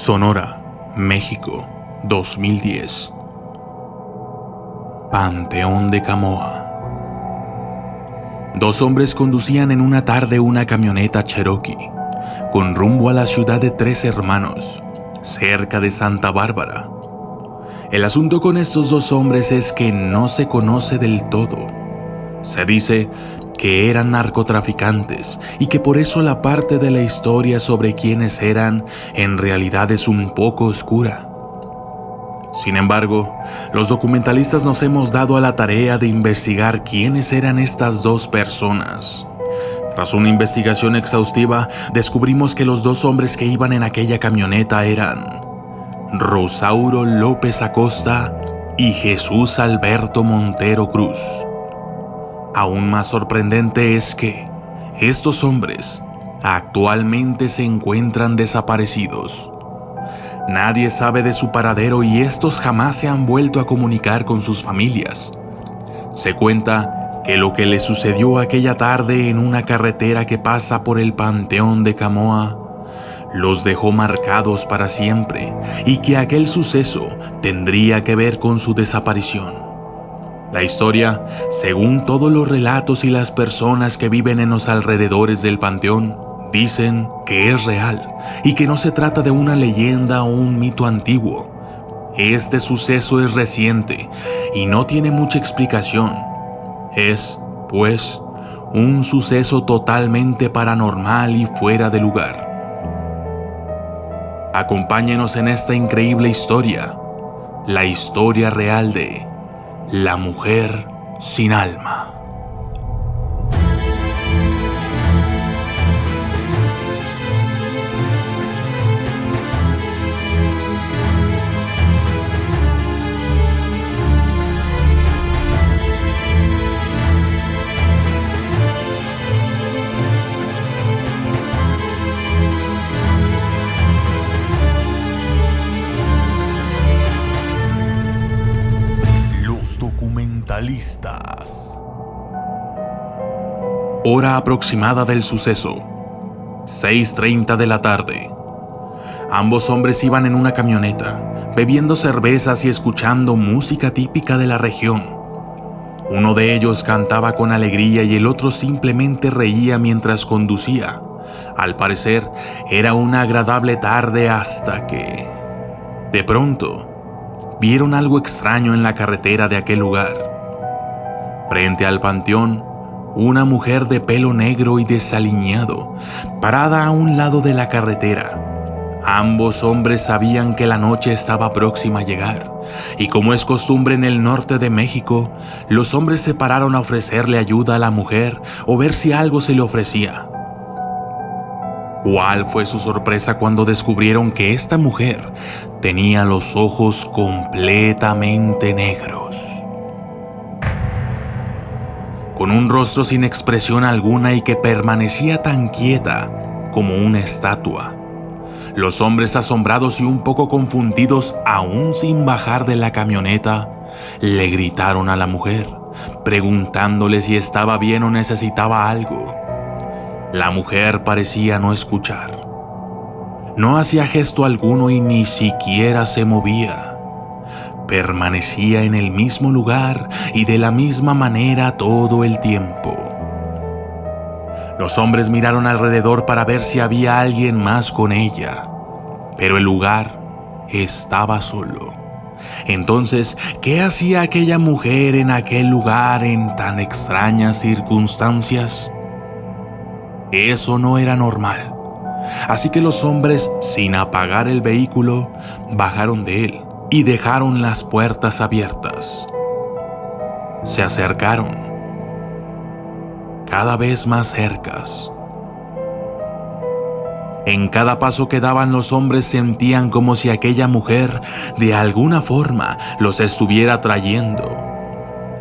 Sonora, México, 2010. Panteón de Camoa. Dos hombres conducían en una tarde una camioneta Cherokee, con rumbo a la ciudad de Tres Hermanos, cerca de Santa Bárbara. El asunto con estos dos hombres es que no se conoce del todo. Se dice que eran narcotraficantes y que por eso la parte de la historia sobre quiénes eran en realidad es un poco oscura. Sin embargo, los documentalistas nos hemos dado a la tarea de investigar quiénes eran estas dos personas. Tras una investigación exhaustiva, descubrimos que los dos hombres que iban en aquella camioneta eran Rosauro López Acosta y Jesús Alberto Montero Cruz. Aún más sorprendente es que estos hombres actualmente se encuentran desaparecidos. Nadie sabe de su paradero y estos jamás se han vuelto a comunicar con sus familias. Se cuenta que lo que les sucedió aquella tarde en una carretera que pasa por el Panteón de Camoa los dejó marcados para siempre y que aquel suceso tendría que ver con su desaparición. La historia, según todos los relatos y las personas que viven en los alrededores del panteón, dicen que es real y que no se trata de una leyenda o un mito antiguo. Este suceso es reciente y no tiene mucha explicación. Es, pues, un suceso totalmente paranormal y fuera de lugar. Acompáñenos en esta increíble historia, la historia real de la mujer sin alma. Hora aproximada del suceso: 6:30 de la tarde. Ambos hombres iban en una camioneta, bebiendo cervezas y escuchando música típica de la región. Uno de ellos cantaba con alegría y el otro simplemente reía mientras conducía. Al parecer, era una agradable tarde hasta que, de pronto, vieron algo extraño en la carretera de aquel lugar. Frente al panteón, una mujer de pelo negro y desaliñado, parada a un lado de la carretera. Ambos hombres sabían que la noche estaba próxima a llegar, y como es costumbre en el norte de México, los hombres se pararon a ofrecerle ayuda a la mujer o ver si algo se le ofrecía. ¿Cuál fue su sorpresa cuando descubrieron que esta mujer tenía los ojos completamente negros? Con un rostro sin expresión alguna y que permanecía tan quieta como una estatua. Los hombres, asombrados y un poco confundidos, aún sin bajar de la camioneta, le gritaron a la mujer, preguntándole si estaba bien o necesitaba algo. La mujer parecía no escuchar. No hacía gesto alguno y ni siquiera se movía. Permanecía en el mismo lugar y de la misma manera todo el tiempo. Los hombres miraron alrededor para ver si había alguien más con ella, pero el lugar estaba solo. Entonces, ¿qué hacía aquella mujer en aquel lugar en tan extrañas circunstancias? Eso no era normal. Así que los hombres, sin apagar el vehículo, bajaron de él y dejaron las puertas abiertas. Se acercaron, cada vez más cercas. En cada paso que daban, los hombres sentían como si aquella mujer de alguna forma los estuviera trayendo,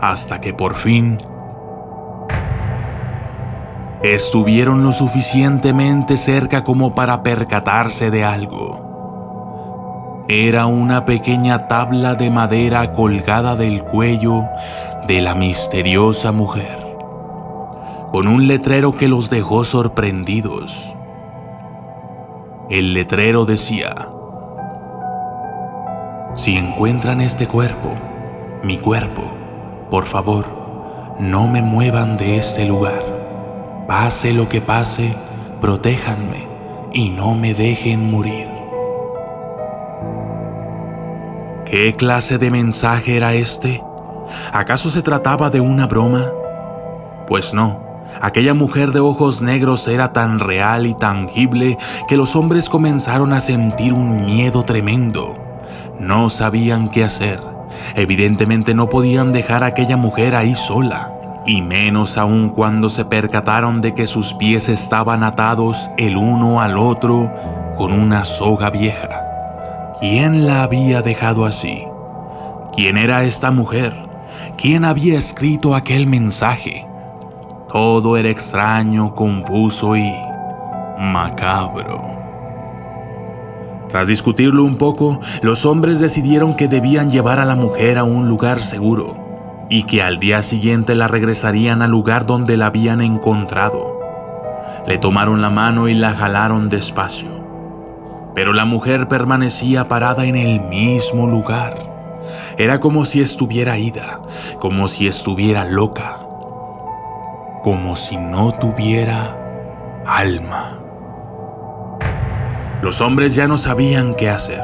hasta que por fin estuvieron lo suficientemente cerca como para percatarse de algo. Era una pequeña tabla de madera colgada del cuello de la misteriosa mujer, con un letrero que los dejó sorprendidos. El letrero decía: Si encuentran este cuerpo, mi cuerpo, por favor, no me muevan de este lugar. Pase lo que pase, protéjanme y no me dejen morir. ¿Qué clase de mensaje era este? ¿Acaso se trataba de una broma? Pues no, aquella mujer de ojos negros era tan real y tangible que los hombres comenzaron a sentir un miedo tremendo. No sabían qué hacer. Evidentemente no podían dejar a aquella mujer ahí sola, y menos aún cuando se percataron de que sus pies estaban atados el uno al otro con una soga vieja. ¿Quién la había dejado así? ¿Quién era esta mujer? ¿Quién había escrito aquel mensaje? Todo era extraño, confuso y macabro. Tras discutirlo un poco, los hombres decidieron que debían llevar a la mujer a un lugar seguro y que al día siguiente la regresarían al lugar donde la habían encontrado. Le tomaron la mano y la jalaron despacio, pero la mujer permanecía parada en el mismo lugar. Era como si estuviera ida, como si estuviera loca, como si no tuviera alma. Los hombres ya no sabían qué hacer.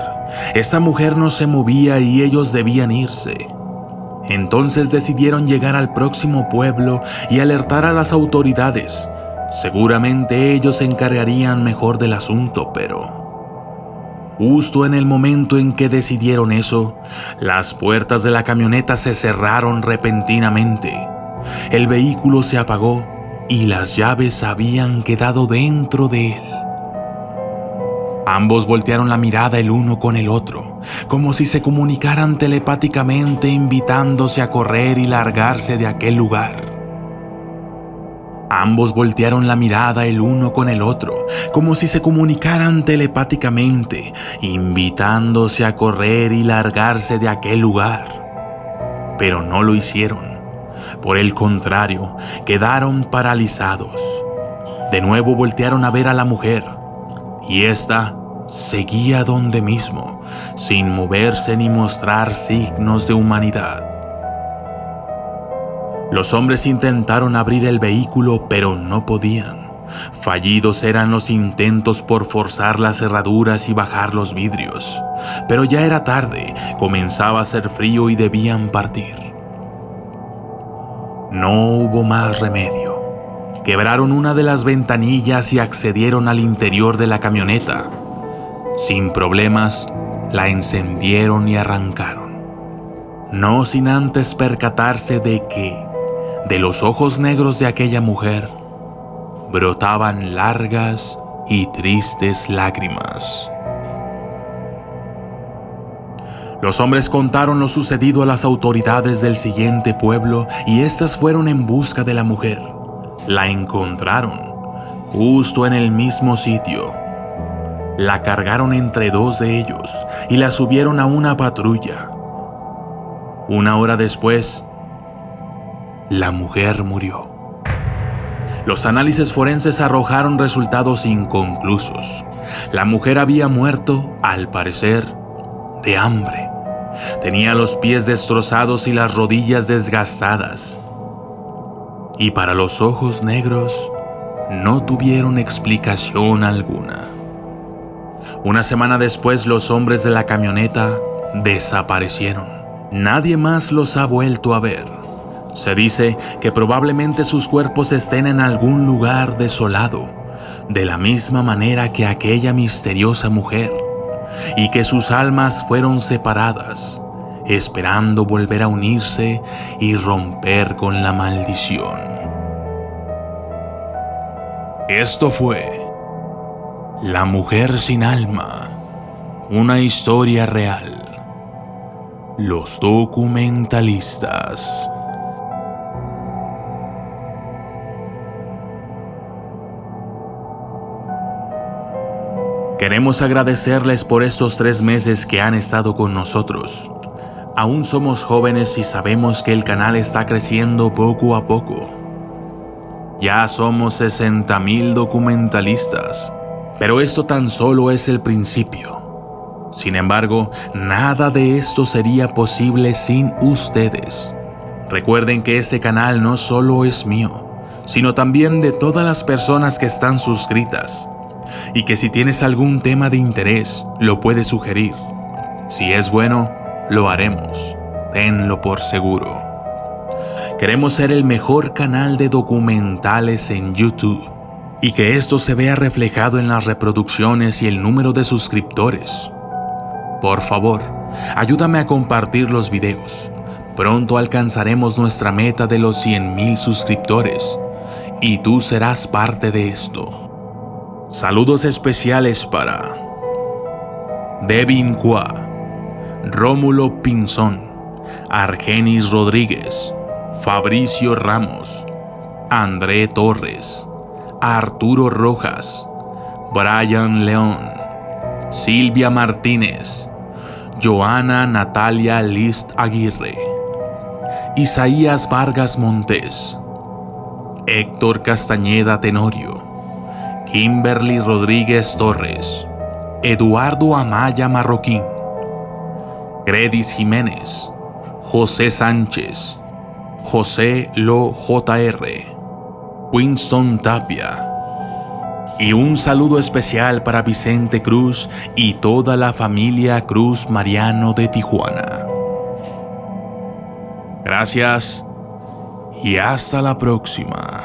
Esta mujer no se movía y ellos debían irse. Entonces decidieron llegar al próximo pueblo y alertar a las autoridades. Seguramente ellos se encargarían mejor del asunto, pero justo en el momento en que decidieron eso, las puertas de la camioneta se cerraron repentinamente. El vehículo se apagó y las llaves habían quedado dentro de él. Ambos voltearon la mirada el uno con el otro, como si se comunicaran telepáticamente, invitándose a correr y largarse de aquel lugar. Ambos voltearon la mirada el uno con el otro, como si se comunicaran telepáticamente, invitándose a correr y largarse de aquel lugar. Pero no lo hicieron. Por el contrario, quedaron paralizados. De nuevo voltearon a ver a la mujer, y ésta seguía donde mismo, sin moverse ni mostrar signos de humanidad. Los hombres intentaron abrir el vehículo, pero no podían. Fallidos eran los intentos por forzar las cerraduras y bajar los vidrios. Pero ya era tarde, comenzaba a hacer frío y debían partir. No hubo más remedio. Quebraron una de las ventanillas y accedieron al interior de la camioneta. Sin problemas, la encendieron y arrancaron. No sin antes percatarse de que, de los ojos negros de aquella mujer, brotaban largas y tristes lágrimas. Los hombres contaron lo sucedido a las autoridades del siguiente pueblo y éstas fueron en busca de la mujer. La encontraron, justo en el mismo sitio. La cargaron entre dos de ellos y la subieron a una patrulla. Una hora después, la mujer murió. Los análisis forenses arrojaron resultados inconclusos. La mujer había muerto, al parecer, de hambre. Tenía los pies destrozados y las rodillas desgastadas. Y para los ojos negros, no tuvieron explicación alguna. Una semana después, los hombres de la camioneta desaparecieron. Nadie más los ha vuelto a ver. Se dice que probablemente sus cuerpos estén en algún lugar desolado, de la misma manera que aquella misteriosa mujer, y que sus almas fueron separadas, esperando volver a unirse y romper con la maldición. Esto fue La Mujer Sin Alma, una historia real. Los documentalistas. Queremos agradecerles por estos 3 meses que han estado con nosotros. Aún somos jóvenes y sabemos que el canal está creciendo poco a poco. Ya somos 60,000 documentalistas, pero esto tan solo es el principio. Sin embargo, nada de esto sería posible sin ustedes. Recuerden que este canal no solo es mío, sino también de todas las personas que están suscritas, y que si tienes algún tema de interés, lo puedes sugerir. Si es bueno, lo haremos, tenlo por seguro. Queremos ser el mejor canal de documentales en YouTube, y que esto se vea reflejado en las reproducciones y el número de suscriptores. Por favor, ayúdame a compartir los videos. Pronto alcanzaremos nuestra meta de los 100,000 suscriptores, y tú serás parte de esto. Saludos especiales para Devin Qua, Rómulo Pinzón, Argenis Rodríguez, Fabricio Ramos, André Torres, Arturo Rojas, Brian León, Silvia Martínez, Joana Natalia List Aguirre, Isaías Vargas Montes, Héctor Castañeda Tenorio, Kimberly Rodríguez Torres, Eduardo Amaya Marroquín, Gredis Jiménez, José Sánchez, José Lo Jr., Winston Tapia. Y un saludo especial para Vicente Cruz y toda la familia Cruz Mariano de Tijuana. Gracias y hasta la próxima.